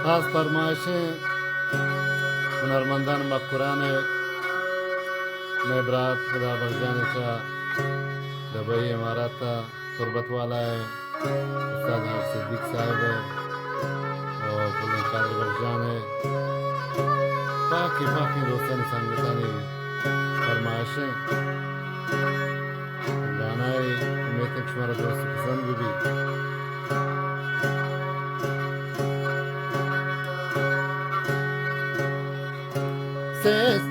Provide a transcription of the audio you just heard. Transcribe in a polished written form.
खास फरमाइशें हुनरमंदान मफकुरान मेबरात खुदा बख्शान शाह दबई इमारत तुरबत वाला है उस्ताद हर सिद्दीक साहब है और पुलिस कादिर बख्शान है बाकी बाकी दोस्तों ने संगतानी फरमाइशें गाना है उम्मीद है कि तुम्हारा दोस्त पसंद भी से